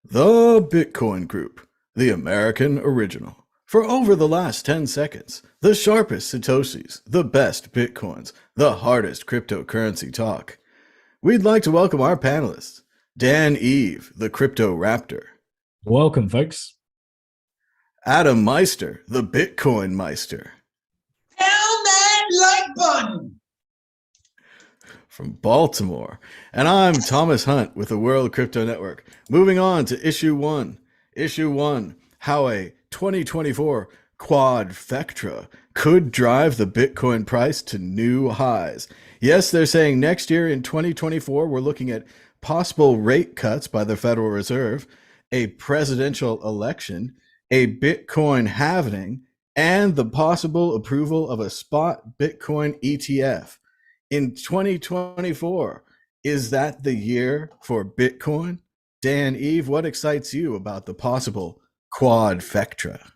The Bitcoin Group, the American original. For over the last 10 seconds, the sharpest Satoshis, the best Bitcoins, the hardest cryptocurrency talk. We'd like to welcome our panelists, Dan Eve, the Crypto Raptor, Welcome, folks. Adam Meister, the Bitcoin Meister, Pound that like button. from Baltimore, and I'm Thomas Hunt with the World Crypto Network. Moving on to issue one. Issue one, how a 2024 quadfecta could drive the Bitcoin price to new highs. Yes, they're saying next year in 2024, we're looking at possible rate cuts by the Federal Reserve, a presidential election, a Bitcoin halving, and the possible approval of a spot Bitcoin ETF in 2024. Is that the year for Bitcoin? Dan Eve, what excites you about the possible quadfecta?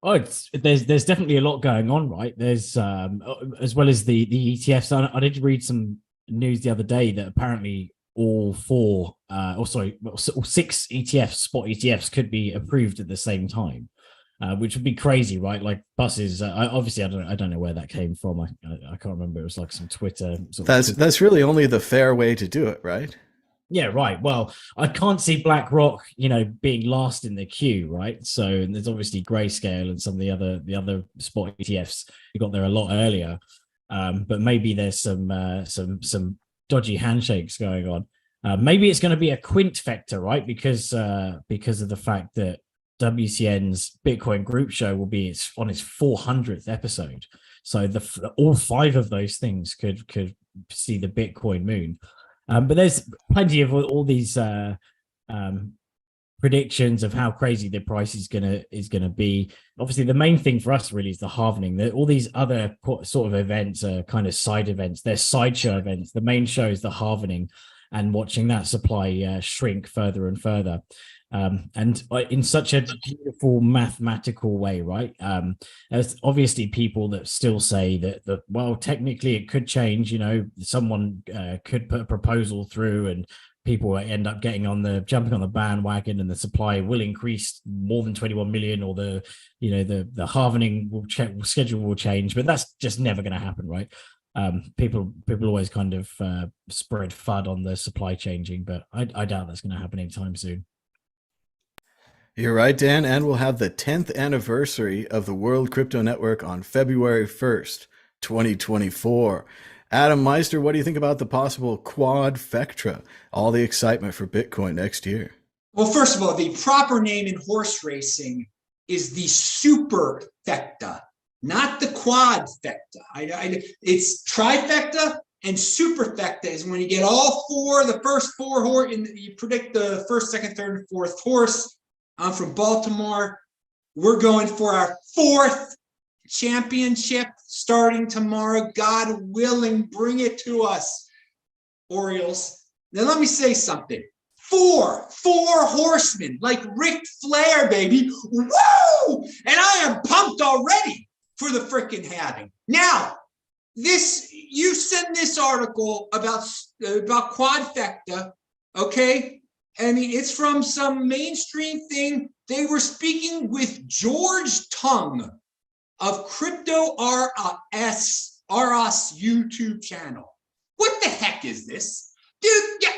Oh, there's definitely a lot going on, right? There's as well as the ETFs. I did read some news the other day that apparently all six ETFs, spot ETFs, could be approved at the same time, which would be crazy, right? Like buses. Obviously, I don't know where that came from. I can't remember. It was like some Twitter. That's really only the fair way to do it, right? Yeah, right. Well, I can't see BlackRock, being last in the queue, right? So and there's obviously Grayscale and some of the other spot ETFs who got there a lot earlier. But maybe there's some dodgy handshakes going on. Maybe it's going to be a quintfecta, right? Because of the fact that WCN's Bitcoin Group Show will be on its 400th episode. So all five of those things could see the Bitcoin moon. But there's plenty of all these predictions of how crazy the price is gonna be. Obviously, the main thing for us really is the halvening. All these other sort of events are kind of side events. They're sideshow events. The main show is the halvening, and watching that supply shrink further and further. And in such a beautiful mathematical way, right? There's obviously people that still say that well, technically it could change. Someone could put a proposal through, and people end up jumping on the bandwagon, and the supply will increase more than 21 million, or the halvening schedule will change. But that's just never going to happen, right? People always kind of spread FUD on the supply changing, but I doubt that's going to happen anytime soon. You're right, Dan, and we'll have the 10th anniversary of the World Crypto Network on February 1st, 2024. Adam Meister, what do you think about the possible quadfecta? All the excitement for Bitcoin next year. Well, first of all, the proper name in horse racing is the superfecta, not the quadfecta. It's trifecta and superfecta is when you get all four, the first four horse, and you predict the first, second, third, and fourth horse. I'm from Baltimore. We're going for our fourth championship starting tomorrow. God willing, bring it to us, Orioles. Now, let me say something. Four horsemen, like Ric Flair, baby. Woo! And I am pumped already for the freaking halving. Now, you send this article about quadfecta, okay? I mean, it's from some mainstream thing. They were speaking with George Tung of Crypto RS YouTube channel. What the heck is this? Dude, yeah,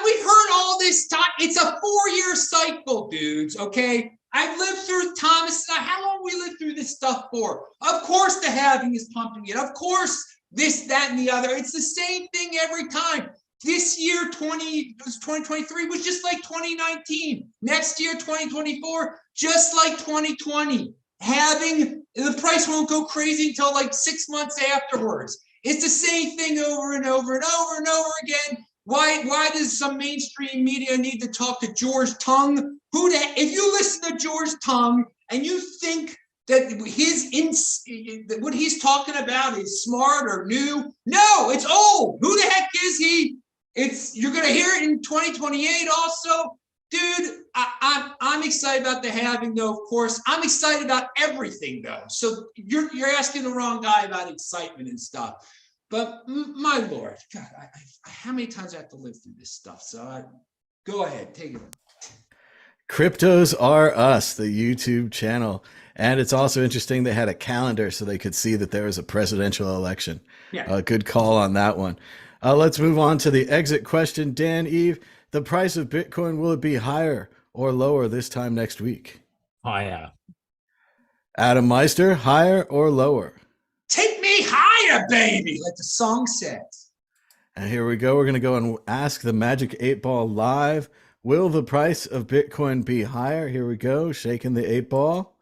we've heard all this time. It's a 4-year cycle, dudes, okay? I've lived through Thomas. How long we lived through this stuff for? Of course the halving is pumping it. Of course this, that, and the other. It's the same thing every time. This year, 2023 was just like 2019. Next year, 2024, just like 2020. The price won't go crazy until like 6 months afterwards. It's the same thing over and over and over and over again. Why does some mainstream media need to talk to George Tung? If you listen to George Tung and you think that what he's talking about is smart or new, no, it's old. Who the heck is he? You're gonna hear it in 2028 also. Dude, I'm excited about the halving though, of course. I'm excited about everything though. So you're asking the wrong guy about excitement and stuff. But my Lord, God, how many times I have to live through this stuff? So Go ahead, take it. Cryptos Are Us, the YouTube channel. And it's also interesting they had a calendar so they could see that there was a presidential election. Yeah. Good call on that one. Let's move on to the exit question. Dan, Eve, the price of Bitcoin, will it be higher or lower this time next week? Higher. Adam Meister, higher or lower? Take me higher, baby, like the song says. And here we go. We're going to go and ask the Magic 8 Ball live. Will the price of Bitcoin be higher? Here we go. Shaking the 8 ball.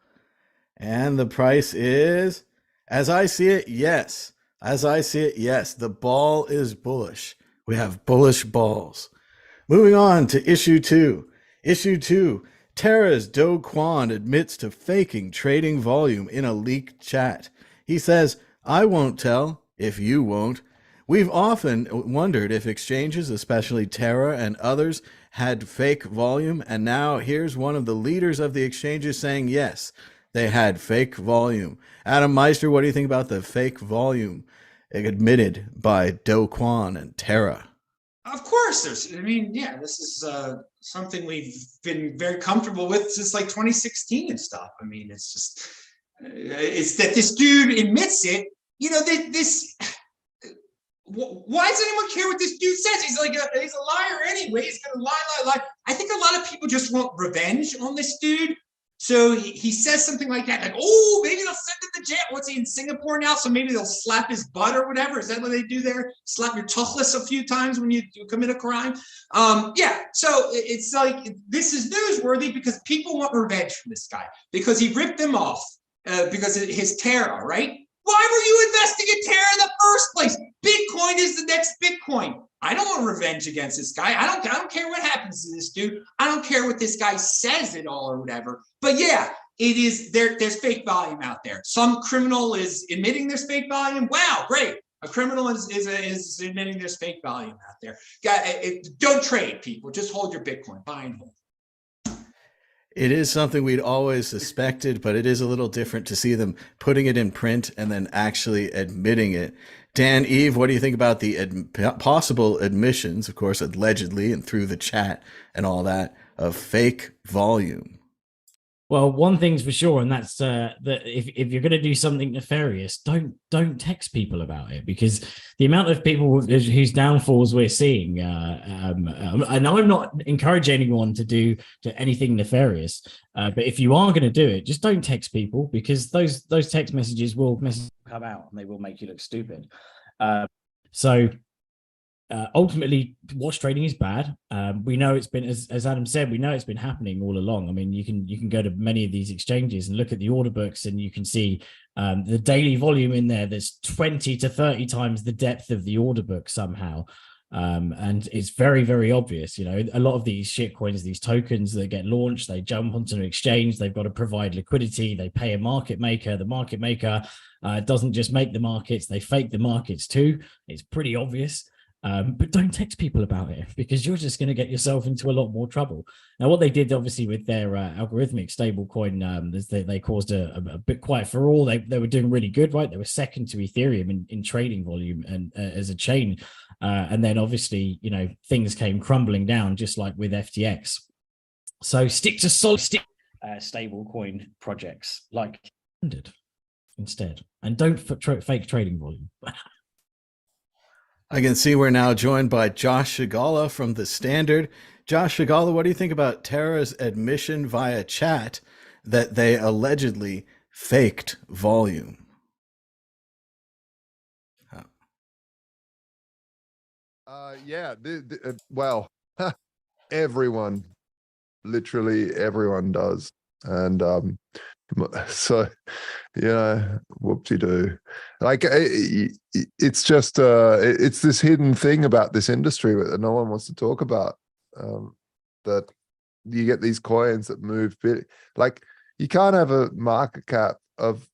And the price is, as I see it, yes. As I see it, yes. The ball is bullish. We have bullish balls. Moving on to issue 2. Issue 2. Terra's Do Kwon admits to faking trading volume in a leaked chat. He says, I won't tell if you won't. We've often wondered if exchanges, especially Terra and others, had fake volume, and now here's one of the leaders of the exchanges saying yes, they had fake volume. Adam Meister, what do you think about the fake volume admitted by Do Kwon and Terra? Of course, this is something we've been very comfortable with since like 2016 and stuff. I mean, it's just, it's that this dude admits it. You know, why does anyone care what this dude says? He's a liar anyway. He's gonna lie. I think a lot of people just want revenge on this dude. So he says something like that, like, oh, maybe they'll send him to jail. What's he in Singapore now? So maybe they'll slap his butt or whatever. Is that what they do there? Slap your tuchlis a few times when you commit a crime? Yeah, so it's like, this is newsworthy because people want revenge from this guy because he ripped them off because of his Terra, right? Why were you investing in Terra in the first place? Bitcoin is the next Bitcoin. I don't want revenge against this guy. I don't care what happens to this dude. I don't care what this guy says at all or whatever. But yeah, it is there's fake volume out there. Some criminal is admitting there's fake volume. Wow, great. A criminal is admitting there's fake volume out there. Don't trade, people. Just hold your Bitcoin. Buy and hold. It is something we'd always suspected, but it is a little different to see them putting it in print and then actually admitting it. Dan, Eve, what do you think about the possible admissions, of course, allegedly and through the chat and all that, of fake volume? Well, one thing's for sure, and that's that if you're going to do something nefarious, don't text people about it, because the amount of people whose downfalls we're seeing, and I'm not encouraging anyone to do anything nefarious, but if you are going to do it, just don't text people, because those text messages will come out and they will make you look stupid. Ultimately, watch trading is bad. We know it's been, as Adam said, we know it's been happening all along. I mean, you can go to many of these exchanges and look at the order books, and you can see the daily volume in there. There's 20 to 30 times the depth of the order book somehow. And it's very, very obvious. You know, a lot of these shit coins, these tokens that get launched, they jump onto an exchange, they've got to provide liquidity, they pay a market maker. The market maker doesn't just make the markets, they fake the markets too. It's pretty obvious. But don't text people about it, because you're just going to get yourself into a lot more trouble. Now, what they did, obviously, with their algorithmic stablecoin, is they caused a bit quite for all. They were doing really good, right? They were second to Ethereum in trading volume and as a chain. And then, obviously, you know, things came crumbling down, just like with FTX. So stick to solid stablecoin projects like instead, and don't fake trading volume. I can see we're now joined by Josh Shigala from The Standard. Josh Shigala, what do you think about Terra's admission via chat that they allegedly faked volume? Well, everyone, literally everyone does. And so, yeah, whoopsie-doo. Like, it's just, it's this hidden thing about this industry that no one wants to talk about, that you get these coins that move big. Like, you can't have a market cap of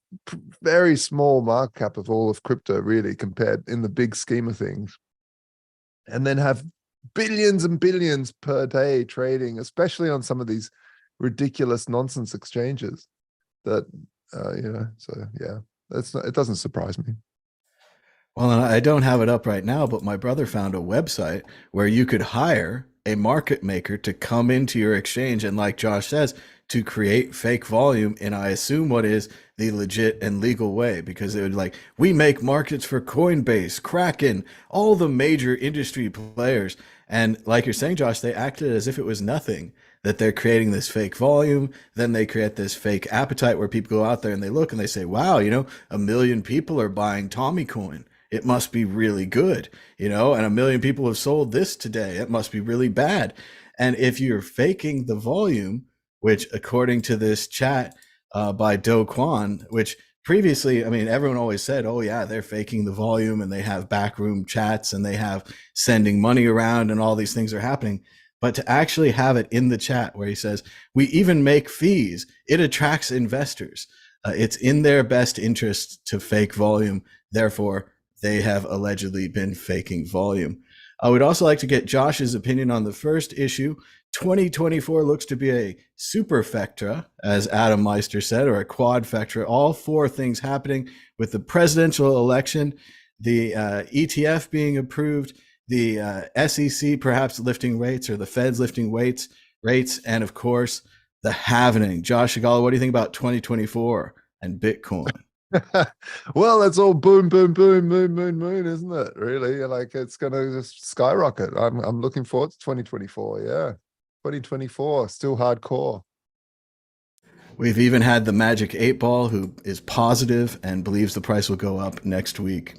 very small market cap of all of crypto, really, compared in the big scheme of things, and then have billions and billions per day trading, especially on some of these ridiculous nonsense exchanges that, so yeah, it doesn't surprise me. Well, I don't have it up right now, but my brother found a website where you could hire a market maker to come into your exchange and, like Josh says, to create fake volume in, I assume, what is the legit and legal way, because it would like, we make markets for Coinbase, Kraken, all the major industry players. And like you're saying, Josh, they acted as if it was nothing, that they're creating this fake volume. Then they create this fake appetite where people go out there and they look and they say, wow, 1 million people are buying Tommy coin. It must be really good, and 1 million people have sold this today. It must be really bad. And if you're faking the volume, which according to this chat by Do Kwon, which previously, I mean, everyone always said, oh yeah, they're faking the volume and they have backroom chats and they have sending money around and all these things are happening. But to actually have it in the chat where he says, we even make fees, it attracts investors. It's in their best interest to fake volume. Therefore, they have allegedly been faking volume. I would also like to get Josh's opinion on the first issue. 2024 looks to be a superfecta, as Adam Meister said, or a quadfecta. All four things happening with the presidential election, the ETF being approved, the SEC perhaps lifting rates, or the Fed's lifting rates, and of course, the halvening. Josh Shigala, what do you think about 2024 and Bitcoin? Well, it's all boom, boom, boom, moon, moon, moon, isn't it? Really, like it's gonna just skyrocket. I'm looking forward to 2024. Yeah, 2024 still hardcore. We've even had the Magic 8 Ball, who is positive and believes the price will go up next week.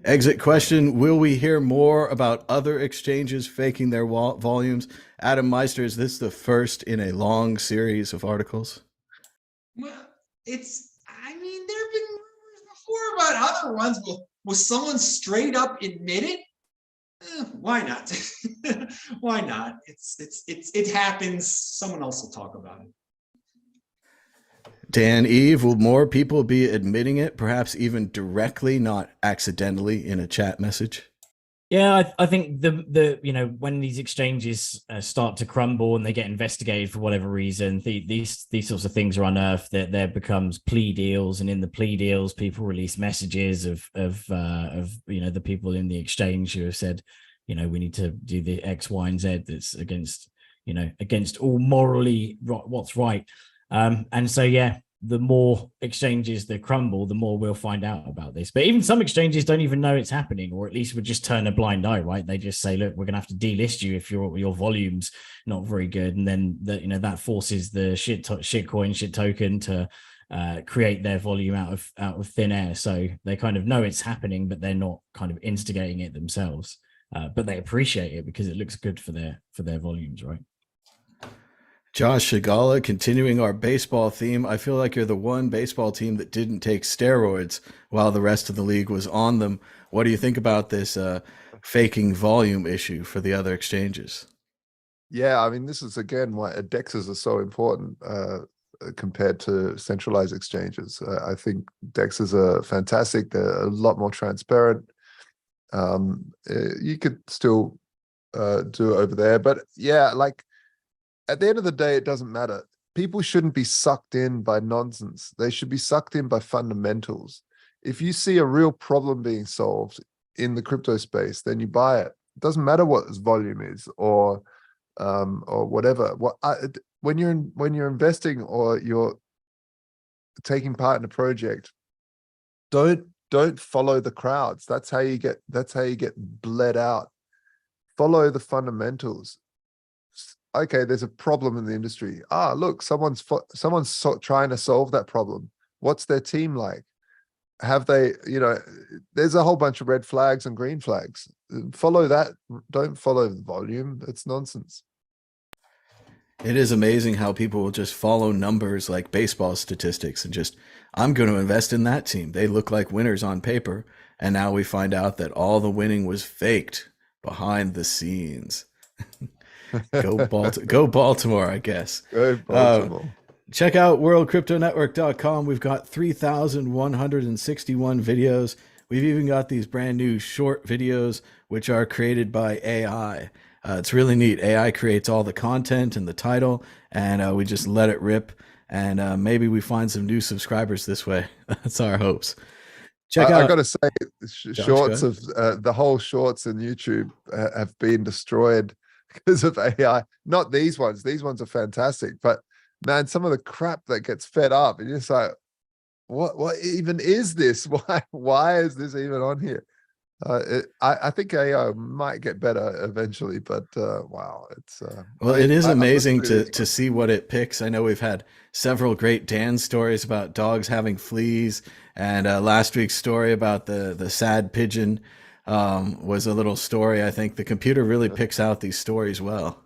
Exit question: will we hear more about other exchanges faking their volumes? Adam Meister, is this the first in a long series of articles? Well, I mean, there have been rumors before about other ones. Will someone straight up admit it? Why not? Why not? It happens. Someone else will talk about it. Dan Eve, will more people be admitting it, perhaps even directly, not accidentally in a chat message? Yeah, I think the when these exchanges start to crumble and they get investigated for whatever reason, these sorts of things are unearthed. That there becomes plea deals, and in the plea deals, people release messages of the people in the exchange who have said, we need to do the X, Y, and Z that's against all morally what's right. And so the more exchanges that crumble, the more we'll find out about this. But even some exchanges don't even know it's happening, or at least would just turn a blind eye, right? They just say, look, we're going to have to delist you if your volume's not very good. And then that forces the shit token to create their volume out of thin air. So they kind of know it's happening, but they're not kind of instigating it themselves. But they appreciate it because it looks good for their volumes, right? Josh Shigala, continuing our baseball theme, I feel like you're the one baseball team that didn't take steroids while the rest of the league was on them. What do you think about this faking volume issue for the other exchanges? Yeah, I mean, this is again why DEXs are so important compared to centralized exchanges. I think DEXs are fantastic. They're a lot more transparent. You could still do it over there, but yeah, like, at the end of the day, it doesn't matter. People shouldn't be sucked in by nonsense. They should be sucked in by fundamentals. If you see a real problem being solved in the crypto space, then you buy it. It doesn't matter what its volume is or whatever. When you're investing or you're taking part in a project, don't follow the crowds. That's how you get bled out. Follow the fundamentals. Okay, there's a problem in the industry. Look, someone's trying to solve that problem. What's their team like? Have they, there's a whole bunch of red flags and green flags. Follow that. Don't follow the volume. It's nonsense. It is amazing how people will just follow numbers like baseball statistics and just, I'm going to invest in that team. They look like winners on paper. And now we find out that all the winning was faked behind the scenes. Go Baltimore, I guess. Go Baltimore. Check out worldcryptonetwork.com. We've got 3,161 videos. We've even got these brand new short videos, which are created by AI. It's really neat. AI creates all the content and the title, and we just let it rip. And maybe we find some new subscribers this way. That's our hopes. Check I out got to say, Josh, shorts go of the whole shorts in YouTube have been destroyed because of AI. Not these ones. These ones are fantastic, but man, some of the crap that gets fed up, and you're just like, what even is this? Why is this even on here? I think AI might get better eventually, but wow, it's Well, it is I'm amazing listening to see what it picks. I know we've had several great Dan stories about dogs having fleas, and last week's story about the sad pigeon was a little story. I think the computer really picks out these stories well.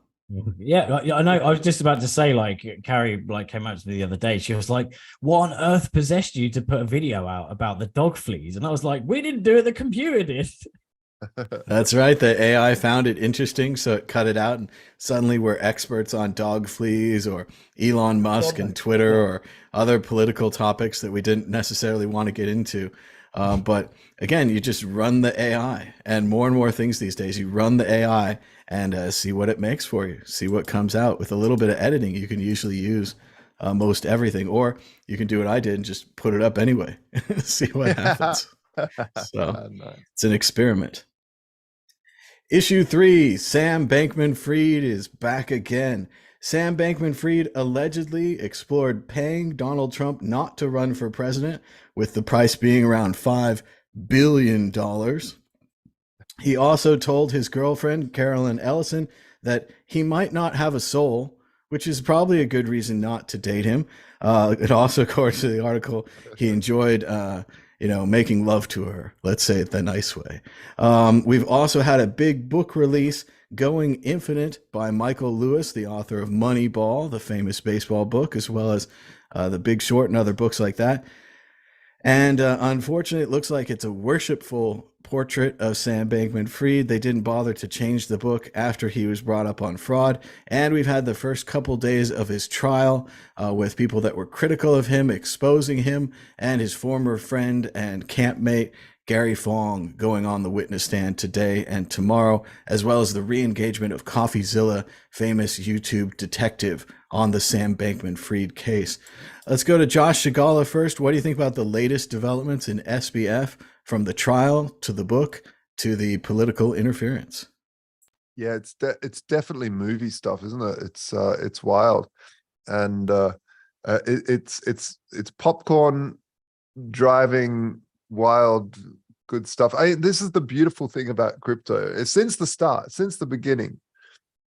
Yeah, I know. I was just about to say, like, Carrie like came out to me the other day. She was like, "What on earth possessed you to put a video out about the dog fleas?" And I was like, "We didn't do it. The computer did." That's right. The AI found it interesting, so it cut it out, and suddenly we're experts on dog fleas or Elon Musk and Twitter or other political topics that we didn't necessarily want to get into. But again, you just run the AI, and more things these days. You run the AI and see what it makes for you, see what comes out. With a little bit of editing, you can usually use most everything, or you can do what I did and just put it up anyway, see what happens. So Nice. it's an experiment. Issue 3, Sam Bankman-Fried is back again. Sam Bankman-Fried allegedly explored paying Donald Trump not to run for president, with the price being around $5 billion. He also told his girlfriend, Carolyn Ellison, that he might not have a soul, which is probably a good reason not to date him. It also, according to the article, he enjoyed making love to her. Let's say it the nice way. We've also had a big book release, Going Infinite, by Michael Lewis, the author of Moneyball, the famous baseball book, as well as The Big Short and other books like that. And unfortunately, it looks like it's a worshipful portrait of Sam Bankman-Fried. They didn't bother to change the book after he was brought up on fraud. And we've had the first couple days of his trial with people that were critical of him, exposing him, and his former friend and campmate, Gary Fong, going on the witness stand today and tomorrow, as well as the re-engagement of CoffeeZilla, famous YouTube detective, on the Sam Bankman-Fried case. Let's go to Josh Shigala first. What do you think about the latest developments in SBF, from the trial to the book to the political interference? Yeah, it's definitely movie stuff, isn't it? It's wild, and it's popcorn driving wild good stuff. This is the beautiful thing about crypto. Since the start, since the beginning,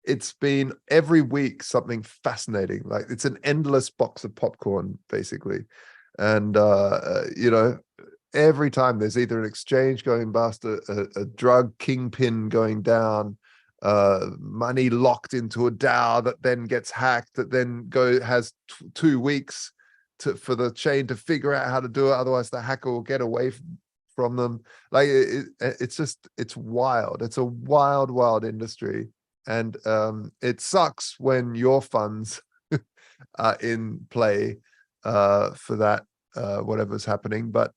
it's been every week something fascinating. Like, it's an endless box of popcorn, basically. And every time there's either an exchange going bust, a drug kingpin going down, money locked into a DAO that then gets hacked, that then has 2 weeks for the chain to figure out how to do it. Otherwise, the hacker will get away from them. Like, it's wild. It's a wild industry. And it sucks when your funds are in play for that, whatever's happening. But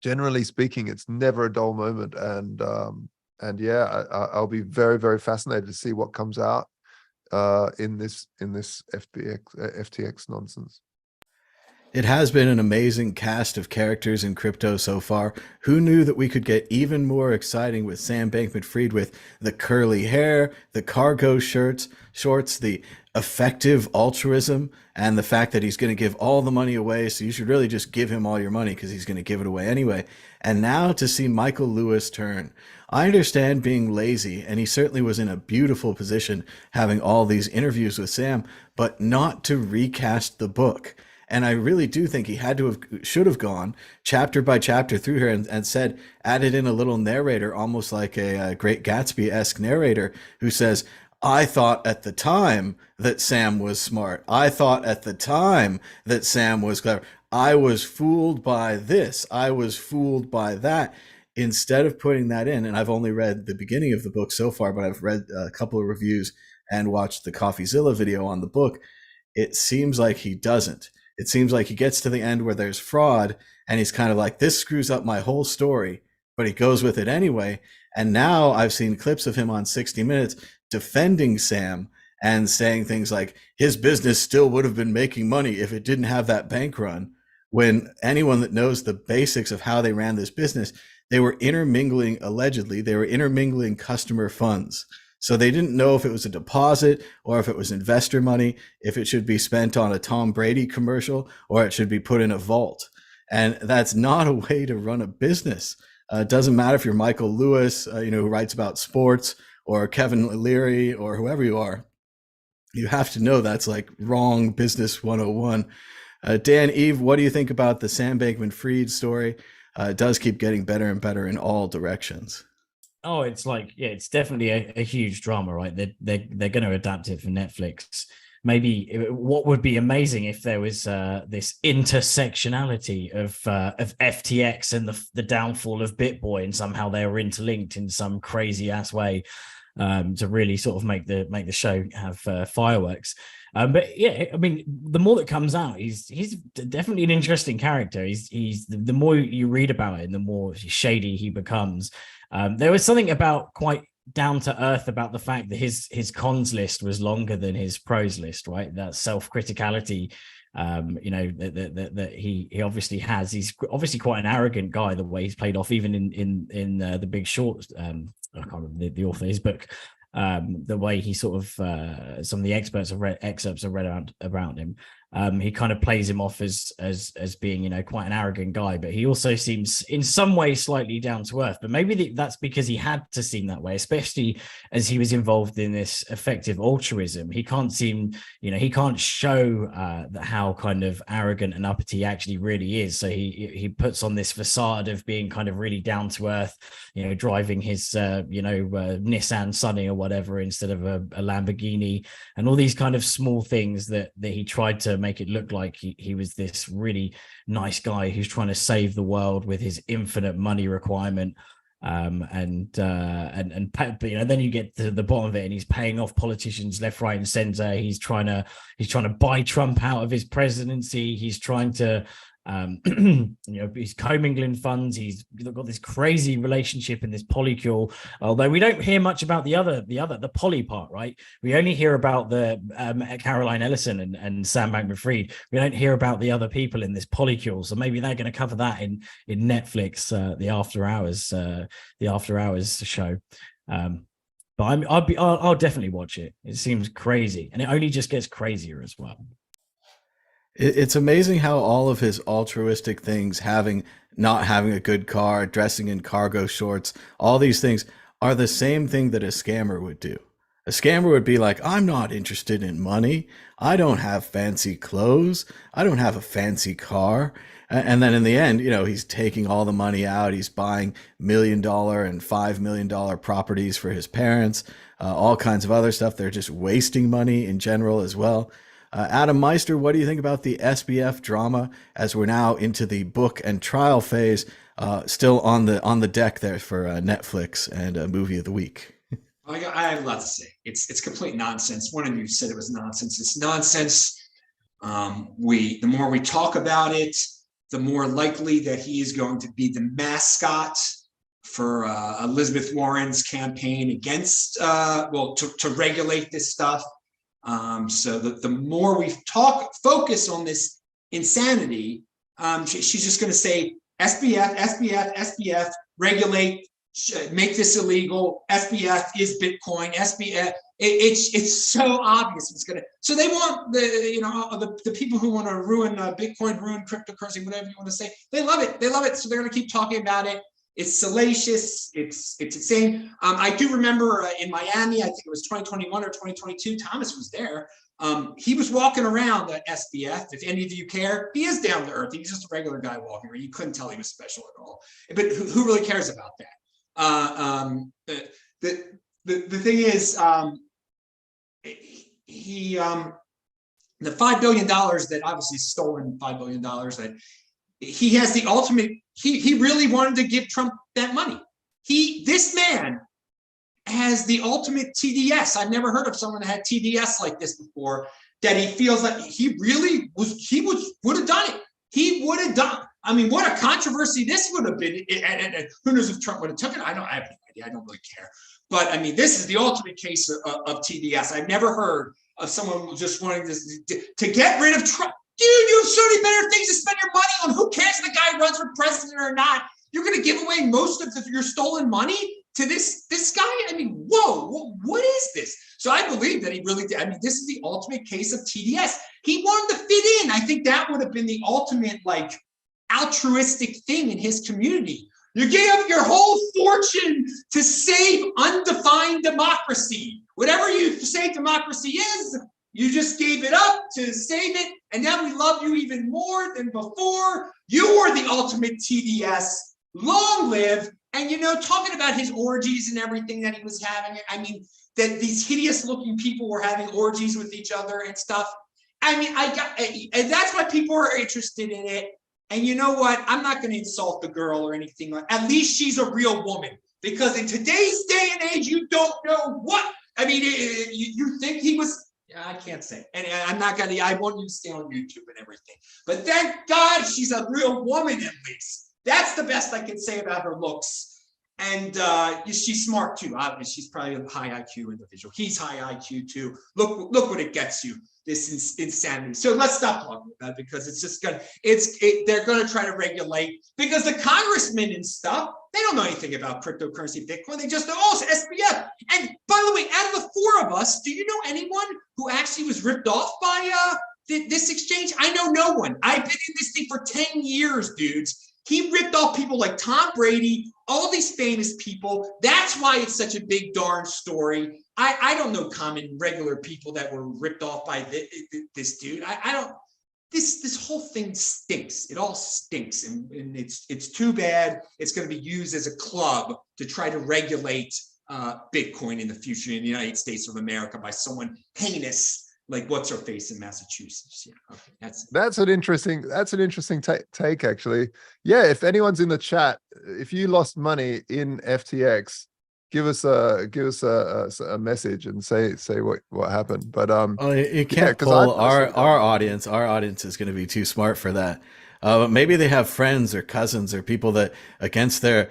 generally speaking, it's never a dull moment. And yeah, I'll be very fascinated to see what comes out in this FTX nonsense. It has been an amazing cast of characters in crypto so far. Who knew that we could get even more exciting with Sam Bankman-Fried, with the curly hair, the cargo shorts, the effective altruism, and the fact that he's going to give all the money away. So you should really just give him all your money, because he's going to give it away anyway. And now to see Michael Lewis turn. I understand being lazy, and he certainly was in a beautiful position having all these interviews with Sam, but not to recast the book. And I really do think he should have gone chapter by chapter through here and said, added in a little narrator, almost like a Great Gatsby-esque narrator, who says, I thought at the time that Sam was smart. I thought at the time that Sam was clever. I was fooled by this. I was fooled by that. Instead of putting that in, and I've only read the beginning of the book so far, but I've read a couple of reviews and watched the CoffeeZilla video on the book, it seems like he doesn't. It seems like he gets to the end where there's fraud, and he's kind of like, this screws up my whole story, but he goes with it anyway. And now I've seen clips of him on 60 Minutes defending Sam and saying things like his business still would have been making money if it didn't have that bank run. when anyone that knows the basics of how they ran this business, they were intermingling, allegedly, they were intermingling customer funds. So they didn't know if it was a deposit or if it was investor money, if it should be spent on a Tom Brady commercial or it should be put in a vault. And that's not a way to run a business. It doesn't matter if you're Michael Lewis, who writes about sports, or Kevin Leary, or whoever you are. You have to know that's like wrong business 101. Dan, Eve, what do you think about the Sam Bankman-Fried story? It does keep getting better and better in all directions. Oh, it's like, yeah, it's definitely a huge drama, right? They're going to adapt it for Netflix. Maybe what would be amazing if there was this intersectionality of FTX and the downfall of BitBoy, and somehow they were interlinked in some crazy ass way to really sort of make the show have fireworks. But yeah, I mean, the more that comes out, he's definitely an interesting character. He's the more you read about it, the more shady he becomes. There was something about quite down to earth about the fact that his cons list was longer than his pros list, right? That self-criticality, that he obviously has. He's obviously quite an arrogant guy, the way he's played off, even in The Big Short. I can't remember the author of his book. The way he sort of some of the excerpts have read about him. He kind of plays him off as being, quite an arrogant guy, but he also seems in some way slightly down to earth. But maybe that's because he had to seem that way, especially as he was involved in this effective altruism. He can't seem, he can't show how kind of arrogant and uppity he actually really is. So he puts on this facade of being kind of really down to earth, driving his Nissan Sunny or whatever instead of a Lamborghini, and all these kind of small things that he tried to make it look like he was this really nice guy who's trying to save the world with his infinite money requirement. Then you get to the bottom of it, and he's paying off politicians left, right, and center. He's trying to buy Trump out of his presidency. He's trying to he's commingling funds. He's got this crazy relationship in this polycule, although we don't hear much about the poly part, right? We only hear about the Caroline Ellison and Sam Bankman-Fried. We don't hear about the other people in this polycule, so maybe they're going to cover that in Netflix, the after hours show. But I'll definitely watch it. It seems crazy, and it only just gets crazier as well. It's amazing how all of his altruistic things, not having a good car, dressing in cargo shorts, all these things are the same thing that a scammer would do. A scammer would be like, I'm not interested in money. I don't have fancy clothes. I don't have a fancy car. And then in the end, he's taking all the money out. He's buying $1 million and $5 million properties for his parents, all kinds of other stuff. They're just wasting money in general as well. Adam Meister, what do you think about the SBF drama as we're now into the book and trial phase, still on the deck there for Netflix and movie of the week? I have a lot to say. It's complete nonsense. One of you said it was nonsense. It's nonsense. The more we talk about it, the more likely that he is going to be the mascot for Elizabeth Warren's campaign against, to regulate this stuff. So that the more we focus on this insanity, she's just going to say SBF, regulate, make this illegal. SBF is Bitcoin. SBF. It's so obvious it's going to. So they want the people who want to ruin Bitcoin, ruin cryptocurrency, whatever you want to say. They love it. They love it. So they're going to keep talking about it. It's salacious. It's insane. I do remember in Miami, I think it was 2021 or 2022. Thomas was there. He was walking around at SBF. If any of you care, he is down to earth. He's just a regular guy walking around. You couldn't tell he was special at all. But who really cares about that? The thing is, the $5 billion that obviously stolen $5 billion that he has the ultimate. He really wanted to give Trump that money. This man has the ultimate TDS. I've never heard of someone that had TDS like this before, that he feels like he would have done it. He would have done. I mean, what a controversy this would have been. And who knows if Trump would have taken it? I have no idea. I don't really care. But I mean, this is the ultimate case of TDS. I've never heard of someone just wanting to get rid of Trump. Dude, you have so many better things to spend your money on. Who cares if the guy runs for president or not? You're going to give away most of your stolen money to this guy? I mean, whoa, what is this? So I believe that he really did. I mean, this is the ultimate case of TDS. He wanted to fit in. I think that would have been the ultimate, like, altruistic thing in his community. You gave up your whole fortune to save undefined democracy. Whatever you say democracy is, you just gave it up to save it, and now we love you even more than before. You were the ultimate TDS. Long live. And, you know, talking about his orgies and everything that he was having, I mean, that these hideous-looking people were having orgies with each other and stuff. I mean, and that's why people are interested in it. And you know what? I'm not going to insult the girl or anything like that. At least she's a real woman. Because in today's day and age, you don't know what. I mean, you think he was. I can't say. And I'm not going to. I want you to stay on YouTube and everything. But thank God she's a real woman at least. That's the best I can say about her looks. And she's smart too. Obviously, she's probably a high IQ individual. He's high IQ too. Look what it gets you. This insanity. So let's stop talking about it because it's just gonna. They're gonna try to regulate because the congressmen and stuff. They don't know anything about cryptocurrency, Bitcoin. They just know, oh, it's SBF. And by the way, out of the four of us, do you know anyone who actually was ripped off by this exchange? I know no one. I've been in this thing for 10 years, dudes. He ripped off people like Tom Brady, all these famous people. That's why it's such a big darn story. I don't know common regular people that were ripped off by this dude. I don't. This whole thing stinks. It all stinks, and it's too bad. It's going to be used as a club to try to regulate Bitcoin in the future in the United States of America by someone heinous like what's her face in Massachusetts. Yeah, okay, that's an interesting take actually. Yeah, if anyone's in the chat, if you lost money in FTX, give us a message and say what happened. But you can't pull our audience. Our audience is going to be too smart for that. But maybe they have friends or cousins or people that against their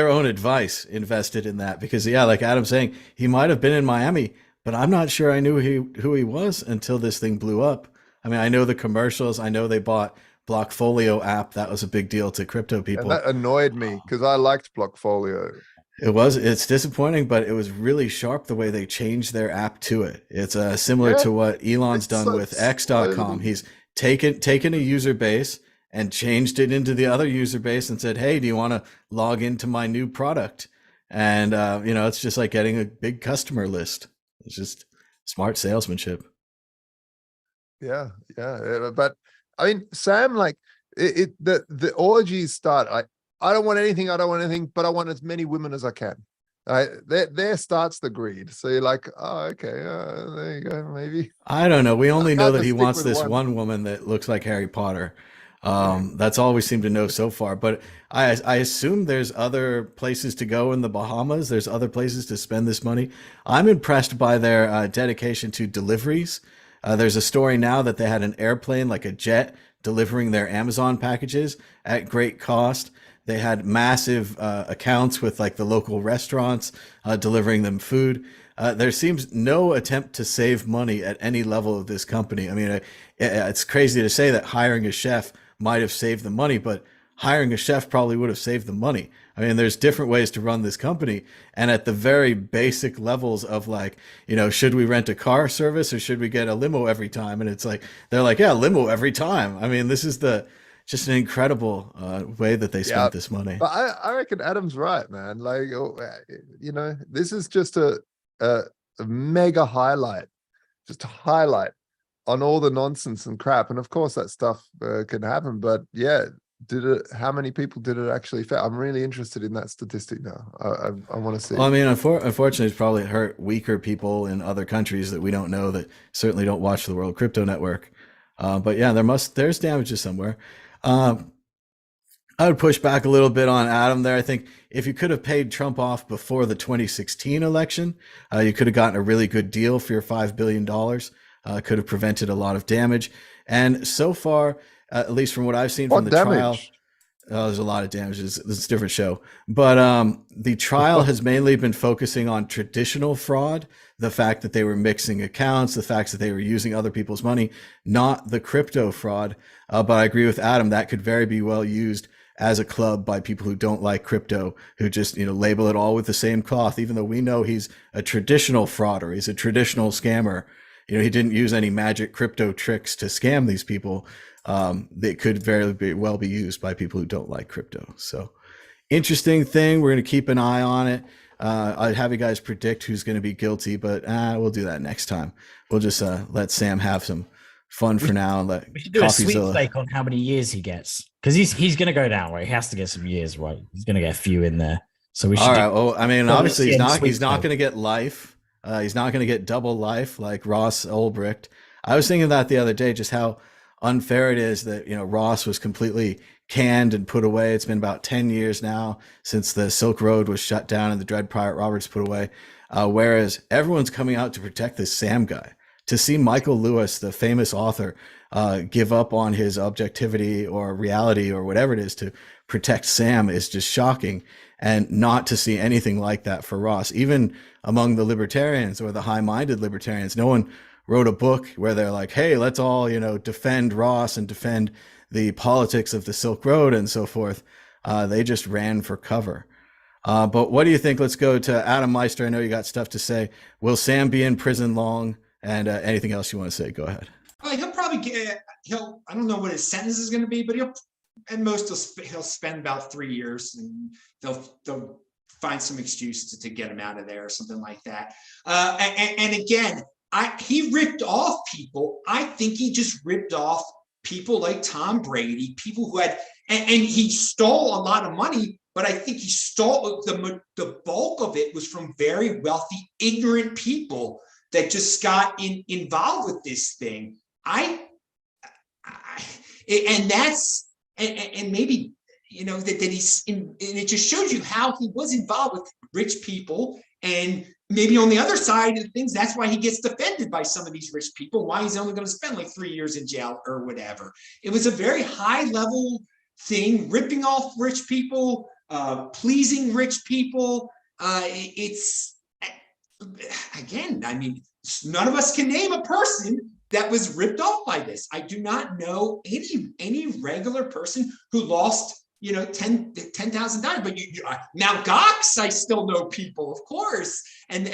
own advice invested in that. Because yeah, like Adam's saying, he might have been in Miami, but I'm not sure I knew who he was until this thing blew up. I mean, I know the commercials. I know they bought Blockfolio app. That was a big deal to crypto people. And that annoyed me because I liked Blockfolio. It's disappointing, but it was really sharp the way they changed their app to it. It's similar to what Elon's done with X.com. He's taken a user base and changed it into the other user base and said, hey, do you want to log into my new product? And, it's just like getting a big customer list. It's just smart salesmanship. Yeah. But I mean, Sam, like the orgies start. I don't want anything, but I want as many women as I can. There starts the greed. So you're like, oh, okay, there you go, maybe. I don't know. We only know that he wants this one woman that looks like Harry Potter. That's all we seem to know so far. But I assume there's other places to go in the Bahamas. There's other places to spend this money. I'm impressed by their dedication to deliveries. There's a story now that they had an airplane, like a jet, delivering their Amazon packages at great cost. They had massive accounts with like the local restaurants delivering them food. There seems no attempt to save money at any level of this company. I mean, it's crazy to say that hiring a chef might have saved the money, but hiring a chef probably would have saved the money. I mean, there's different ways to run this company. And at the very basic levels of like, should we rent a car service or should we get a limo every time? And it's like, they're like, yeah, limo every time. I mean, this is just an incredible way that they spent this money. But I reckon Adam's right, man. Like, this is just a mega highlight, just a highlight on all the nonsense and crap. And of course that stuff can happen, but yeah, how many people did it actually affect? I'm really interested in that statistic now. I want to see. Well, I mean, unfortunately, it's probably hurt weaker people in other countries that we don't know, that certainly don't watch the World Crypto Network. But yeah, there's damages somewhere. I would push back a little bit on Adam there. I think if you could have paid Trump off before the 2016 election, you could have gotten a really good deal for your $5 billion. Could have prevented a lot of damage. And so far, at least from what I've seen from the trial, there's a lot of damages. This is a different show. But the trial has mainly been focusing on traditional fraud, the fact that they were mixing accounts, the fact that they were using other people's money, not the crypto fraud. But I agree with Adam, that could very be well used as a club by people who don't like crypto, who just, label it all with the same cloth, even though we know he's a traditional frauder, he's a traditional scammer. He didn't use any magic crypto tricks to scam these people. They could very well be used by people who don't like crypto. So interesting thing. We're going to keep an eye on it. I'd have you guys predict who's going to be guilty, but we'll do that next time. We'll just let Sam have some fun for now and let we should do a Coffeezilla sweepstake on how many years he gets, because he's going to go down, right? He has to get some years, right? He's going to get a few in there. So we should. All right. Well, I mean, obviously he's not sweepstake. going to get life. He's not going to get double life like Ross Ulbricht. I was thinking that the other day, just how unfair it is that Ross was completely canned and put away. It's been about 10 years now since the Silk Road was shut down and the Dread Pirate Roberts put away, whereas everyone's coming out to protect this Sam guy. To see Michael Lewis, the famous author, give up on his objectivity or reality or whatever it is to protect Sam is just shocking. And not to see anything like that for Ross, even among the libertarians or the high-minded libertarians. No one wrote a book where they're like, hey, let's all, defend Ross and defend the politics of the Silk Road and so forth. They just ran for cover. But what do you think? Let's go to Adam Meister. I know you got stuff to say. Will Sam be in prison long? And anything else you want to say? Go ahead. He'll probably get, I don't know what his sentence is going to be, but he'll spend about 3 years, and they'll find some excuse to get him out of there or something like that. And again, he ripped off people. I think he just ripped off people like Tom Brady, people who had, and he stole a lot of money, but I think he stole the bulk of it was from very wealthy, ignorant people that just got involved with this thing. And maybe, that he's in, and it just shows you how he was involved with rich people. And maybe on the other side of things, that's why he gets defended by some of these rich people, why he's only going to spend like 3 years in jail or whatever. It was a very high level thing, ripping off rich people, pleasing rich people. It's, again, I mean, none of us can name a person that was ripped off by this. I do not know any regular person who lost, $10,000. But now Gox, I still know people, of course. And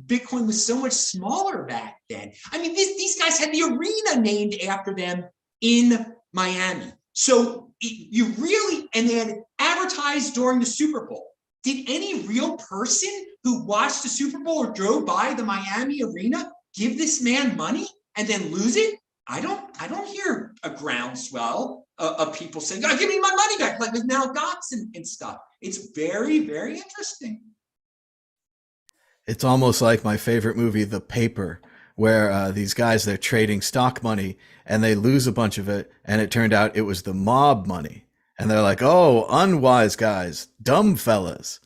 Bitcoin was so much smaller back then. I mean, these guys had the arena named after them in Miami. So you really, and they had advertised during the Super Bowl. Did any real person who watched the Super Bowl or drove by the Miami arena give this man money and then lose it? I don't hear a groundswell of people saying, "Oh, give me my money back," like with Mt. Gox and stuff. It's very, very interesting. It's almost like my favorite movie, The Paper, where these guys, they're trading stock money and they lose a bunch of it, and it turned out it was the mob money. And they're like, oh, unwise guys, dumb fellas.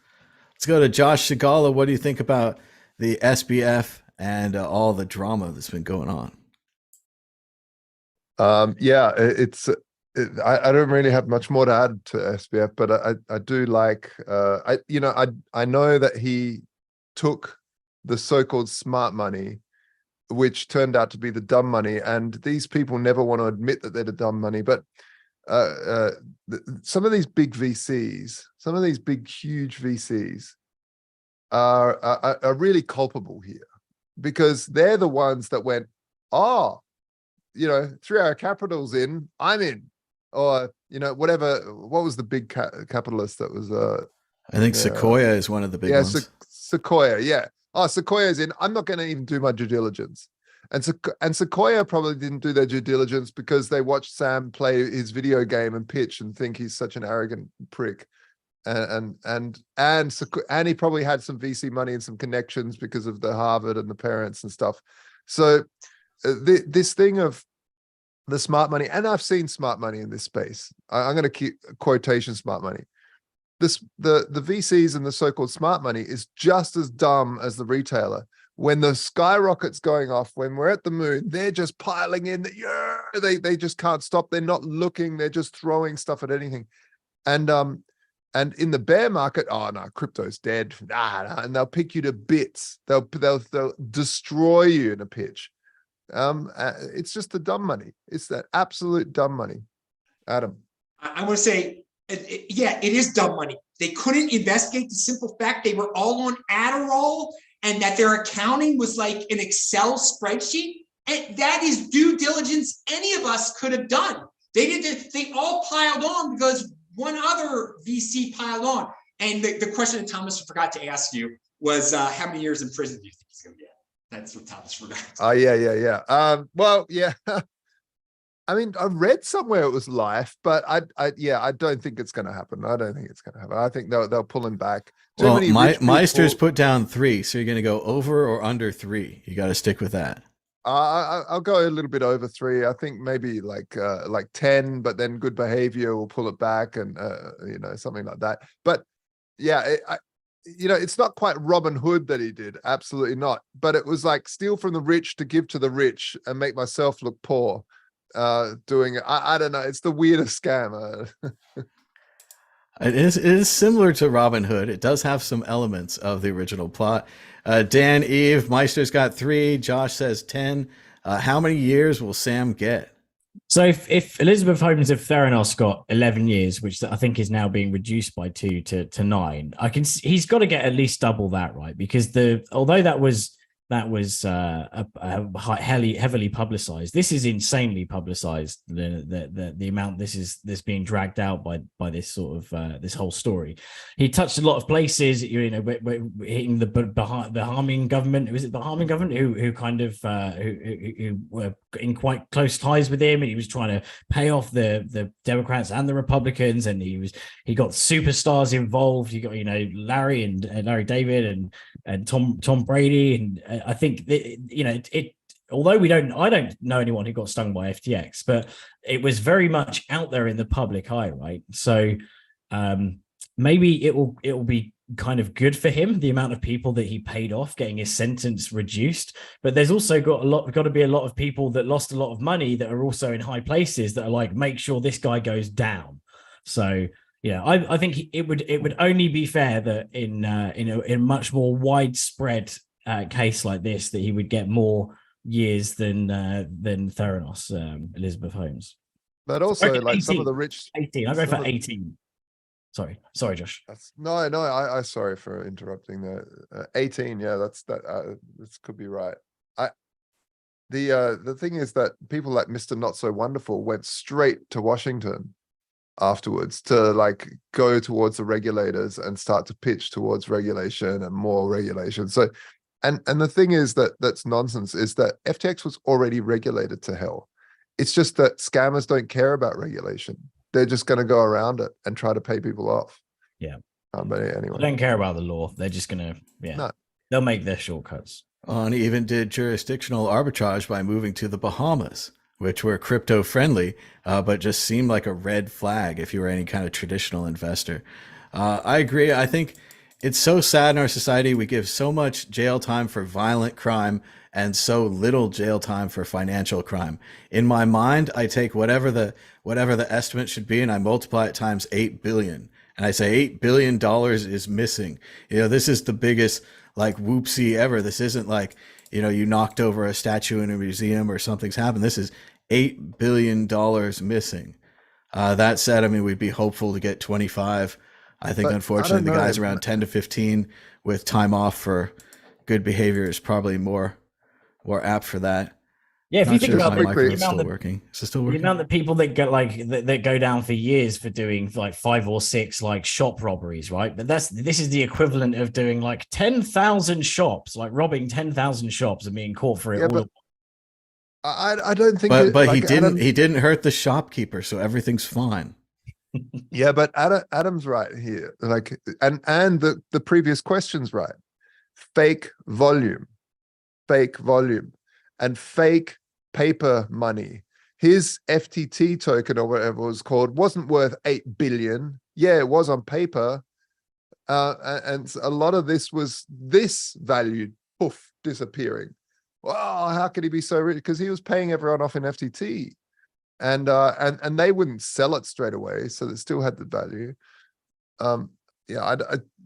Let's go to Josh Sigala. What do you think about the SBF and all the drama that's been going on? Yeah, I don't really have much more to add to SBF, but I do like, I know that he took the so-called smart money, which turned out to be the dumb money, and these people never want to admit that they're the dumb money. But some of these big VCs, some of these big, huge VCs are really culpable here, because they're the ones that went, oh, 3 hour capital's in, I'm in, or whatever. What was the big capitalist that was? I think Sequoia is one of the big ones. Sequoia, yeah. Oh, Sequoia's in. I'm not going to even do my due diligence. And Sequoia probably didn't do their due diligence because they watched Sam play his video game and pitch and think he's such an arrogant prick. And he probably had some VC money and some connections because of the Harvard and the parents and stuff. So this thing of the smart money, and I've seen smart money in this space. I'm going to keep quotation smart money. The VCs and the so-called smart money is just as dumb as the retailer. When the skyrocket's going off, when we're at the moon, they're just piling in. They just can't stop. They're not looking. They're just throwing stuff at anything. And in the bear market, oh no, crypto's dead. Nah, and they'll pick you to bits. They'll destroy you in a pitch. It's just the dumb money. It's that absolute dumb money. Adam. I want to say, yeah, it is dumb money. They couldn't investigate the simple fact they were all on Adderall and that their accounting was like an Excel spreadsheet. And that is due diligence any of us could have done. They all piled on because one other VC piled on. And the question that Thomas forgot to ask you was, how many years in prison do you think he's going to get? That's what Thomas forgot. Oh, yeah. Well, yeah. I mean, I read somewhere it was life, but I don't think it's going to happen. I don't think it's going to happen. I think they'll pull him back. Well, Meister's put down 3, so you're going to go over or under 3. You got to stick with that. I'll go a little bit over 3. I think maybe like 10, but then good behavior will pull it back, and something like that. But yeah, it's not quite Robin Hood that he did. Absolutely not. But it was like steal from the rich to give to the rich and make myself look poor. Doing it. I don't know. It's the weirdest scam. It is similar to Robin Hood. It does have some elements of the original plot. Dan, Eve, Meister's got 3. Josh says 10. How many years will Sam get? So if Elizabeth Holmes of Theranos got 11 years, which I think is now being reduced by 2 to 9, he's got to get at least double that, right? Because although that was heavily publicized. This is insanely publicized. The amount this being dragged out by this sort of this whole story. He touched a lot of places, hitting the Bahamian government. Was it the Bahamian government who kind of who were in quite close ties with him, and he was trying to pay off the Democrats and the Republicans, and he got superstars involved. You got Larry and Larry David and Tom Brady, and I think it. Although I don't know anyone who got stung by FTX, but it was very much out there in the public eye, right? So maybe it will be kind of good for him, the amount of people that he paid off, getting his sentence reduced. But there's also got to be a lot of people that lost a lot of money that are also in high places that are like, make sure this guy goes down. So yeah, I think it would only be fair that in a much more widespread case like this, that he would get more years than Theranos, Elizabeth Holmes. But also, like 18, some of the rich 18. I'll go for 18. Sorry, Josh. No. I sorry for interrupting there. 18. Yeah, this could be right. The thing is that people like Mr. Not So Wonderful went straight to Washington afterwards to like go towards the regulators and start to pitch towards regulation and more regulation. So, and the thing is that's nonsense, is that FTX was already regulated to hell. It's just that scammers don't care about regulation. They're just going to go around it and try to pay people off. Yeah. But anyway, They don't care about the law. They're just going to, they'll make their shortcuts. And he even did jurisdictional arbitrage by moving to the Bahamas, which were crypto friendly, but just seemed like a red flag if you were any kind of traditional investor. I agree. I think it's so sad in our society. We give so much jail time for violent crime and so little jail time for financial crime. In my mind, I take whatever the estimate should be and I multiply it times 8 billion. And I say $8 billion is missing. This is the biggest like whoopsie ever. This isn't like, you knocked over a statue in a museum or something's happened. This is $8 billion missing. That said, I mean, we'd be hopeful to get 25. I think, unfortunately, the guys around 10 to 15 with time off for good behavior is probably more apt for that. Yeah, if you think about it's still working. Is it still working? The amount of people that get that go down for years for doing like 5 or 6 like shop robberies, right? But this is the equivalent of doing like 10,000 shops, like robbing 10,000 shops and being caught for it. Yeah, but I don't think. But he didn't hurt the shopkeeper, so everything's fine. Yeah, but Adam's right here. Like, and the previous question's right. Fake volume, and fake paper money. His FTT token or whatever it was called wasn't worth 8 billion. Yeah, it was on paper. And a lot of this was this valued, poof, disappearing. Wow, how could he be so rich? Because he was paying everyone off in FTT. and they wouldn't sell it straight away, so it still had the value.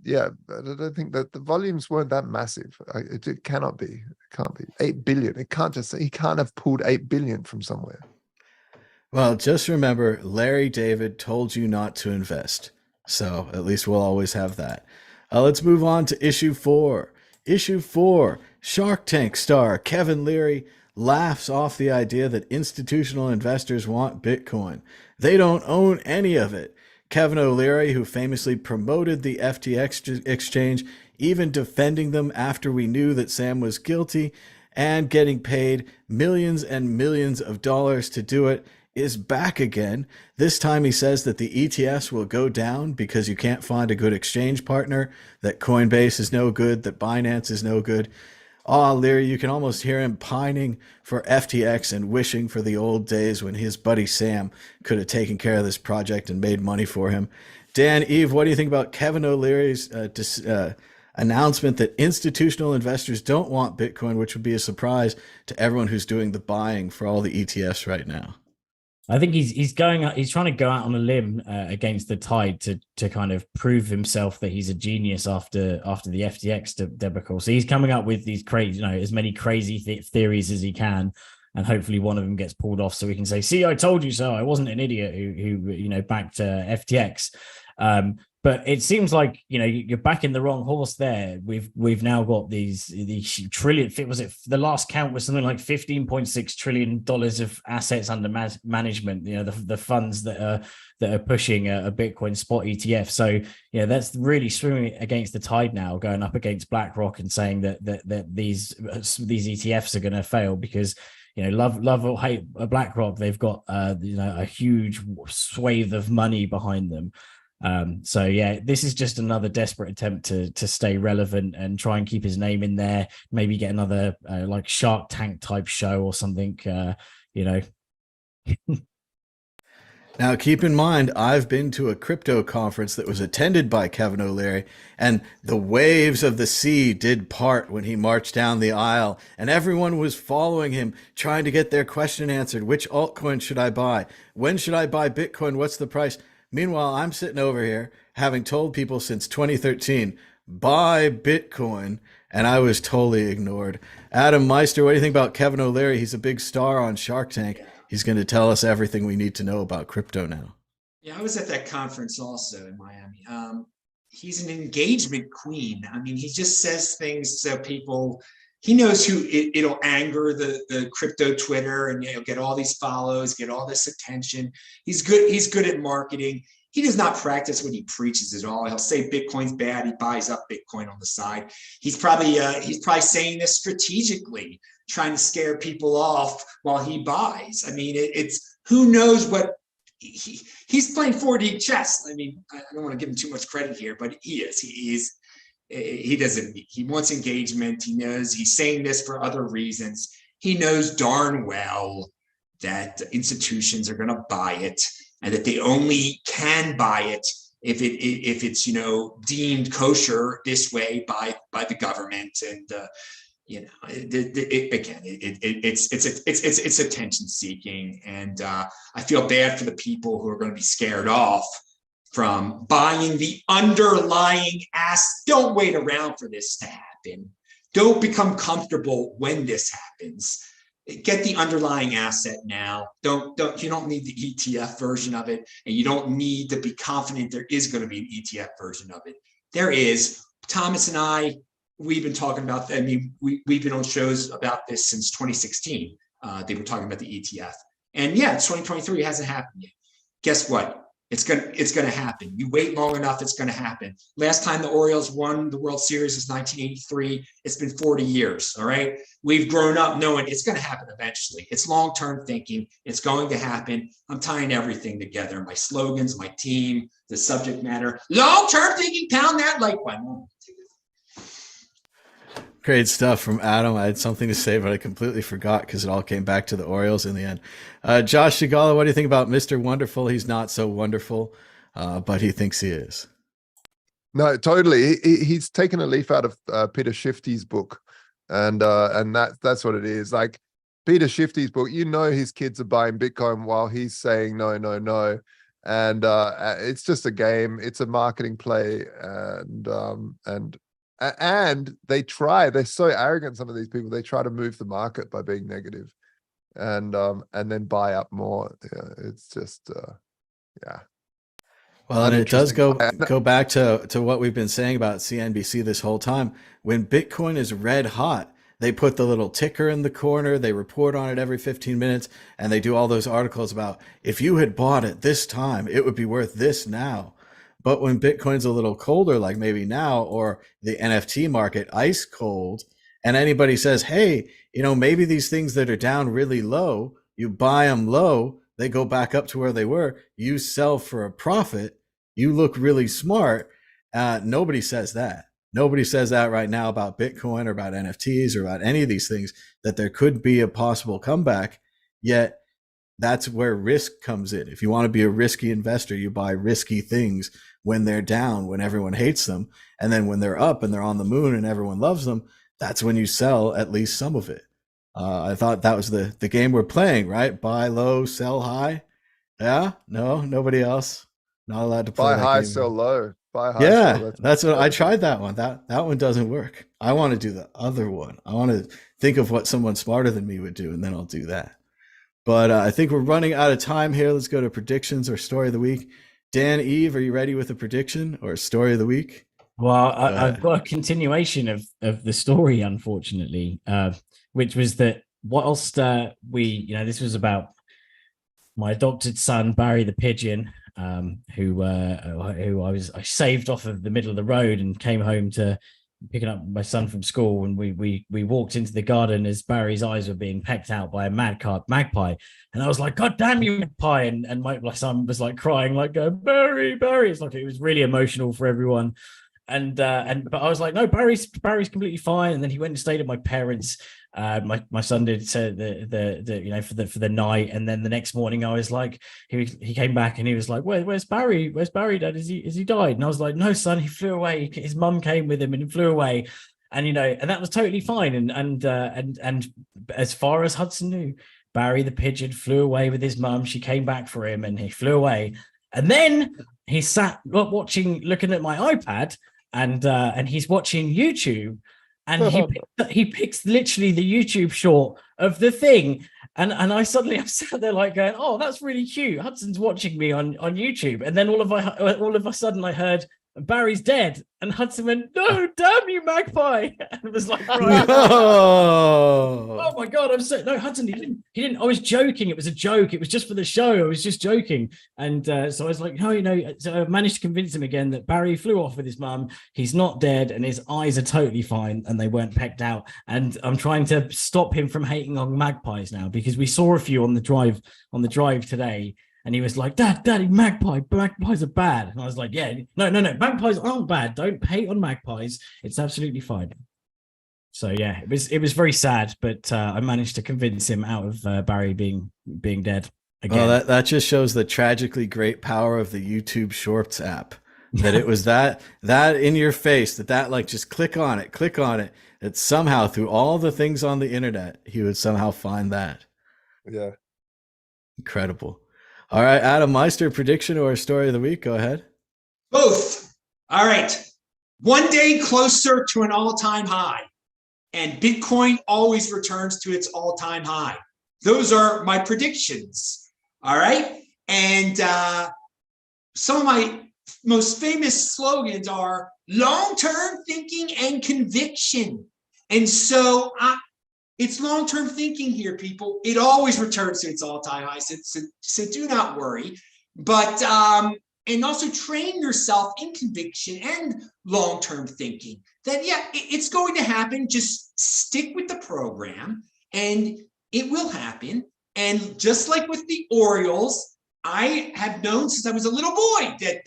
Yeah, I don't think that the volumes weren't that massive. It cannot be. It can't be 8 billion. It can't just. He can't have pulled 8 billion from somewhere. Well, just remember, Larry David told you not to invest. So at least we'll always have that. Let's move on to issue 4. Issue 4, Shark Tank star Kevin Leary laughs off the idea that institutional investors want Bitcoin. They don't own any of it. Kevin O'Leary, who famously promoted the FTX exchange, even defending them after we knew that Sam was guilty and getting paid millions and millions of dollars to do it, is back again. This time he says that the ETFs will go down because you can't find a good exchange partner, that Coinbase is no good, that Binance is no good. Oh, Leary, you can almost hear him pining for FTX and wishing for the old days when his buddy Sam could have taken care of this project and made money for him. Dan, Eve, what do you think about Kevin O'Leary's announcement that institutional investors don't want Bitcoin, which would be a surprise to everyone who's doing the buying for all the ETFs right now? I think he's trying to go out on a limb against the tide to kind of prove himself that he's a genius after the FTX debacle. So he's coming up with these crazy, as many crazy theories as he can, and hopefully one of them gets pulled off so we can say, "See, I told you so. I wasn't an idiot who backed FTX." But it seems like you're backing the wrong horse there. We've now got these trillion. Was it the last count was something like $15.6 trillion of assets under management? The funds that are pushing a Bitcoin spot ETF. So that's really swimming against the tide now, going up against BlackRock and saying that these ETFs are going to fail because love or hate BlackRock, they've got a huge swathe of money behind them. So yeah, this is just another desperate attempt to stay relevant and try and keep his name in there. Maybe get another like Shark Tank type show or something. Now, keep in mind, I've been to a crypto conference that was attended by Kevin O'Leary, and the waves of the sea did part when he marched down the aisle, and everyone was following him, trying to get their question answered. Which altcoin should I buy? When should I buy Bitcoin? What's the price? Meanwhile, I'm sitting over here having told people since 2013, buy Bitcoin, and I was totally ignored. Adam Meister, what do you think about Kevin O'Leary? He's a big star on Shark Tank. He's going to tell us everything we need to know about crypto now. Yeah, I was at that conference also in Miami. He's an engagement queen. I mean, he just says things so people, he knows who it'll anger the crypto Twitter, and he'll get all these follows, get all this attention. He's good at marketing. He does not practice what he preaches at all. He'll say Bitcoin's bad. He buys up Bitcoin on the side. He's probably saying this strategically, trying to scare people off while he buys. I mean, it's who knows what he's playing 4D chess. I mean, I don't want to give him too much credit here, but he is. He wants engagement. He knows he's saying this for other reasons. He knows darn well that institutions are going to buy it, and that they only can buy it if it's deemed kosher this way by the government. And it's attention seeking, and I feel bad for the people who are going to be scared off from buying the underlying asset. Don't wait around for this to happen. Don't become comfortable when this happens. Get the underlying asset now. You don't need the ETF version of it, and you don't need to be confident there is going to be an ETF version of it. There is. Thomas and I, we've been talking about, we've been on shows about this since 2016. They were talking about the ETF. And yeah, 2023 hasn't happened yet. Guess what? It's gonna happen. You wait long enough, it's gonna happen. Last time the Orioles won the World Series was 1983. It's been 40 years. All right. We've grown up knowing it's gonna happen eventually. It's long-term thinking. It's going to happen. I'm tying everything together. My slogans, my team, the subject matter. Long-term thinking, pound that like button. Great stuff from Adam. I had something to say, but I completely forgot because it all came back to the Orioles in the end. Josh Shigala, what do you think about Mr. Wonderful? He's not so wonderful, but he thinks he is. No, totally. He's taken a leaf out of Peter Shifty's book, and that's what it is. Like, Peter Shifty's book, you know, his kids are buying Bitcoin while he's saying no, no, no. And it's just a game. It's a marketing play. And they try, they're so arrogant, some of these people, they try to move the market by being negative and then buy up more. Yeah, it's just, yeah. Well, and it does Uninteresting. go back to what we've been saying about CNBC this whole time. When Bitcoin is red hot, they put the little ticker in the corner, they report on it every 15 minutes, and they do all those articles about if you had bought it this time, it would be worth this now. But when Bitcoin's a little colder, like maybe now, or the NFT market ice cold, and anybody says, hey, you know, maybe these things that are down really low, you buy them low, they go back up to where they were, you sell for a profit, you look really smart. Nobody says that. Nobody says that right now about Bitcoin or about NFTs or about any of these things, that there could be a possible comeback. Yet that's where risk comes in. If you want to be a risky investor, you buy risky things when they're down, when everyone hates them. And then when they're up and they're on the moon and everyone loves them, that's when you sell at least some of it. I thought that was the game we're playing, right? Buy low, sell high. Yeah, no, nobody else. Not allowed to play Buy that high, game. sell low. Buy high, Yeah, sell. that's what I tried that one. That one doesn't work. I want to do the other one. I want to think of what someone smarter than me would do, and then I'll do that. But I think we're running out of time here. Let's go to predictions or story of the week. Dan, Eve, are you ready with a prediction or story of the week? Well, I've got a continuation of the story, unfortunately, which was that whilst this was about my adopted son, Barry the Pigeon, who I saved off of the middle of the road and came home to picking up my son from school, and we walked into the garden as Barry's eyes were being pecked out by a magpie, and I was like, God damn you, magpie, and my son was like crying, like, Barry, it's like, it was really emotional for everyone. But I was like, no, Barry's completely fine. And then he went and stayed at my parents. My son did so for the night, and then the next morning I was like, he came back and he was like, where's Barry? Where's Barry, Dad? Is he died? And I was like, no, son, he flew away. His mum came with him and he flew away, and and that was totally fine. And as far as Hudson knew, Barry the Pigeon flew away with his mum. She came back for him and he flew away. And then he sat looking at my iPad. And he's watching YouTube, and he picks literally the YouTube short of the thing, and I'm sat there like going, oh, that's really cute. Hudson's watching me on YouTube, and then all of a sudden I heard Barry's dead, and Hudson went, no, damn you, magpie, and it was like, right. Oh my God, I'm so no, Hudson, he didn't. I was joking. It was a joke. It was just for the show. I was just joking, and so I was like, no, so I managed to convince him again that Barry flew off with his mum. He's not dead, and his eyes are totally fine, and they weren't pecked out. And I'm trying to stop him from hating on magpies now, because we saw a few on the drive today. And he was like, Daddy, magpies are bad. And I was like, yeah, no, magpies aren't bad. Don't hate on magpies. It's absolutely fine. So yeah, it was very sad, but I managed to convince him out of Barry being dead again. Well, that just shows the tragically great power of the YouTube Shorts app. That it was that in your face, that like, just click on it. That somehow through all the things on the internet, he would somehow find that. Yeah. Incredible. All right, Adam Meister, prediction or story of the week? Go ahead. Both. All right. One day closer to an all-time high, and Bitcoin always returns to its all-time high. Those are my predictions. All right. And some of my most famous slogans are long-term thinking and conviction. And so it's long-term thinking here, people. It always returns to its all-time high, so do not worry. But and also train yourself in conviction and long-term thinking. That it's going to happen. Just stick with the program, and it will happen. And just like with the Orioles, I have known since I was a little boy that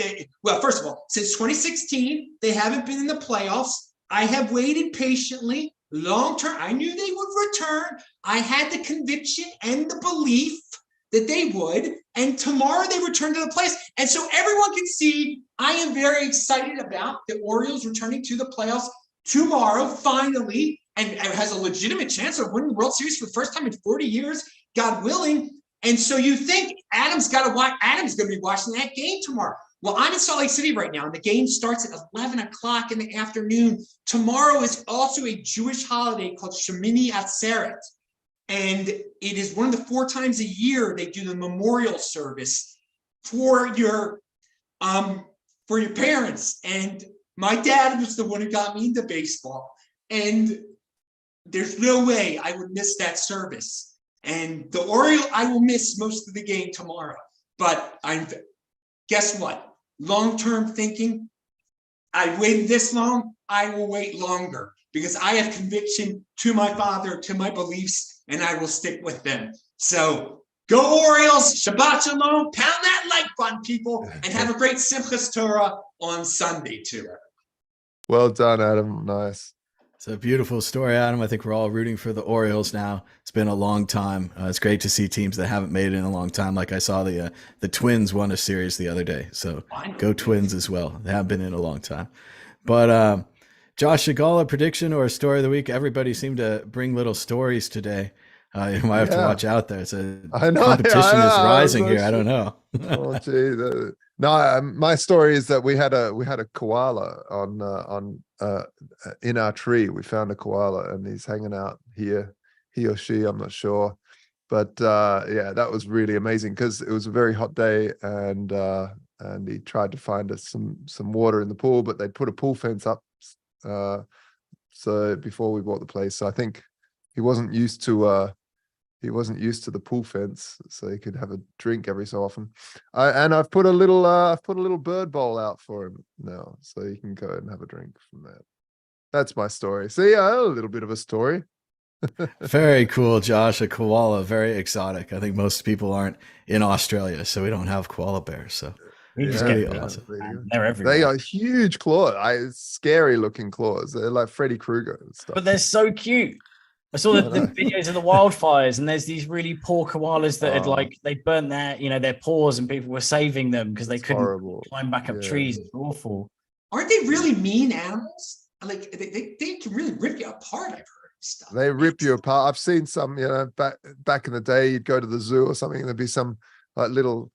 first of all, since 2016, they haven't been in the playoffs. I have waited patiently. Long term, I knew they would return. I had the conviction and the belief that they would. And tomorrow they return to the place. And so everyone can see I am very excited about the Orioles returning to the playoffs tomorrow, finally. and has a legitimate chance of winning the World Series for the first time in 40 years, God willing. And so you think Adam's got to watch, Adam's going to be watching that game tomorrow. Well, I'm in Salt Lake City right now, and the game starts at 11 o'clock in the afternoon. Tomorrow is also a Jewish holiday called Shemini Atzeret. And it is one of the 4 times a year they do the memorial service for your parents. And my dad was the one who got me into baseball. And there's no way I would miss that service. And the Oriole, I will miss most of the game tomorrow. But guess what? Long-term thinking, I waited this long, I will wait longer because I have conviction to my father, to my beliefs, and I will stick with them. So go Orioles, Shabbat Shalom, pound that like button, people, and have a great Simchas Torah on Sunday too. Well done, Adam. Nice. It's a beautiful story, Adam. I think we're all rooting for the Orioles now. It's been a long time. It's great to see teams that haven't made it in a long time. Like I saw the Twins won a series the other day. So go Twins as well. They have been in a long time. But Josh Shigala, prediction or a story of the week? Everybody seemed to bring little stories today. You might have to watch out there. It's competition is rising here. I don't know. Oh, gee. No, my story is that we had a koala on in our tree. We found a koala and he's hanging out here, he or she, I'm not sure. But yeah, that was really amazing because it was a very hot day and he tried to find us some water in the pool, but they'd put a pool fence up so before we bought the place. So I think he wasn't used to the pool fence, so he could have a drink every so often. And I've put a little bird bowl out for him now, so he can go and have a drink from there. That's my story. So yeah, a little bit of a story. Very cool, Josh. A koala, very exotic. I think most people aren't in Australia, so we don't have koala bears. So it's pretty awesome. They're everywhere. They are huge claws, scary looking claws. They're like Freddy Krueger and stuff. But they're so cute. I saw the videos of the wildfires, and there's these really poor koalas that had they burnt their paws, and people were saving them because they couldn't climb back up trees. It's awful. Aren't they really mean animals? Like they can really rip you apart. I've heard stuff. They rip you apart. I've seen some, back in the day, you'd go to the zoo or something, and there'd be some like little,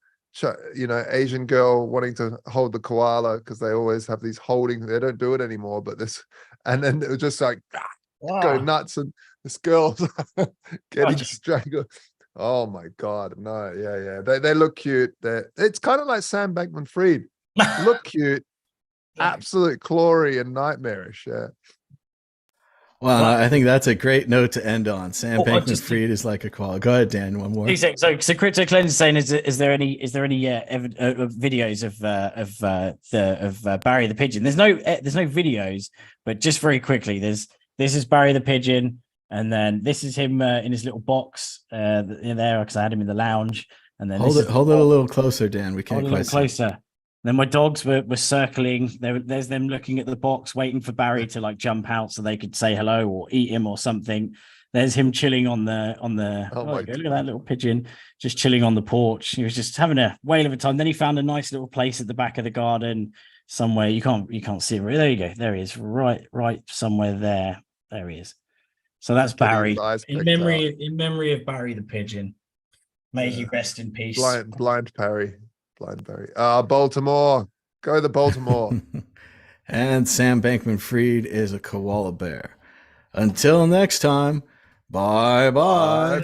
Asian girl wanting to hold the koala because they always have these holding. They don't do it anymore, but and then it was just like go nuts, and this girl's getting strangled. Oh my God. No, yeah. They look cute. It's kind of like Sam Bankman-Fried. Look cute, absolute glory and nightmarish. Yeah. Well, I think that's a great note to end on. Sam Bankman-Fried is like a koala. Go ahead, Dan. One more. So Crypto Cleanse is saying, is there any videos of Barry the Pigeon? There's no videos, but just very quickly, this is Barry the Pigeon, and then this is him in his little box in there because I had him in the lounge. And then hold it a little closer, Dan. We can't quite see. Closer. Then my dogs were circling. There's them looking at the box, waiting for Barry to jump out so they could say hello or eat him or something. There's him chilling on the. Look at that little pigeon just chilling on the porch. He was just having a whale of a time. Then he found a nice little place at the back of the garden somewhere. You can't see it. There you go. There he is. Right somewhere there. There he is. So that's Barry in memory of Barry the Pigeon. May he rest in peace. Blind Barry. Baltimore. Go the Baltimore. And Sam Bankman-Fried is a koala bear. Until next time, bye-bye. Bye-bye.